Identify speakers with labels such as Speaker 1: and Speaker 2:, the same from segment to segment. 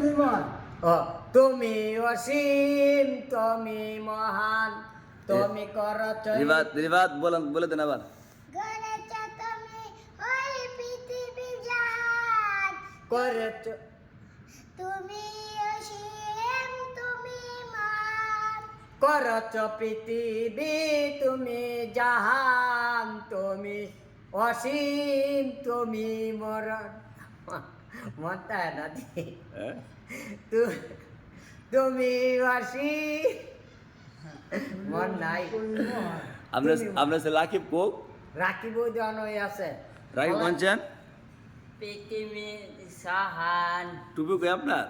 Speaker 1: তুমি মহান
Speaker 2: ও তুমি অসীম তুমি মহান তুমি করছ
Speaker 3: রিবাত বলে দেন আবার।
Speaker 4: গড়েছ তুমি ওই পৃথিবী জাহান,
Speaker 2: করেছ
Speaker 4: তুমি অসীম তুমি মহান।
Speaker 2: করছ পৃথিবী তুমি জাহান তুমি অসীম তুমি মরণ মনটা না দি
Speaker 3: হ্যাঁ?
Speaker 2: তুমি অসীম মন নাই
Speaker 3: আমরা সে লাকিব কোক
Speaker 2: রাখিব জন আছে
Speaker 3: রাকিব কোনছেন
Speaker 5: পৃথিবী সাহান
Speaker 3: টুপি কে আপনার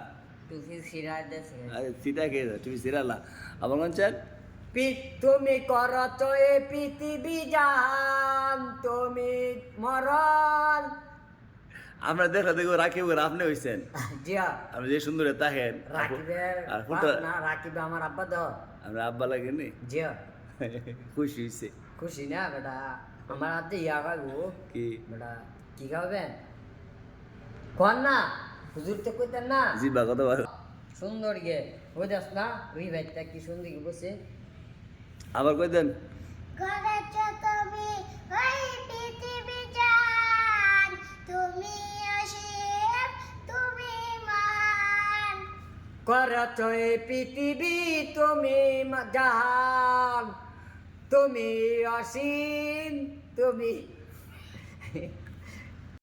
Speaker 5: তুই সিরাজ দেশে
Speaker 3: আরে সিটা কে টুপি সিরালা আবার কোনছেন
Speaker 2: তুমি করছ এ পৃথিবী জাহান তুমি মরণ
Speaker 3: আমরা দেখা দেখো রাকিব আপনি হইছেন
Speaker 2: জিয়া
Speaker 3: আপনি যে সুন্দর তাহেন
Speaker 2: রাকিবের
Speaker 3: আর
Speaker 2: বাপ না রাকিব আমার আব্বা তো
Speaker 3: আমরা আব্বা লাগেনি
Speaker 2: জিয়া
Speaker 3: খুশি হইছে
Speaker 2: খুশি না বেটা আমার হাতে ইয়া খাবো
Speaker 3: কি
Speaker 2: বেটা কি খাবেন কোন না হুজুর তো কইতেন না
Speaker 3: জিবা কত বার
Speaker 2: সুন্দর গে ওই দাস না ওই ভাইটা কি সুন্দর গে বসে
Speaker 3: আবার কই দেন
Speaker 4: গড়েছ তুমি ওই পৃথিবী জাহান, তুমি অসীম তুমি মহান।
Speaker 2: করছ এই পৃথিবী তুমি জাহান তুমি অসীম তুমি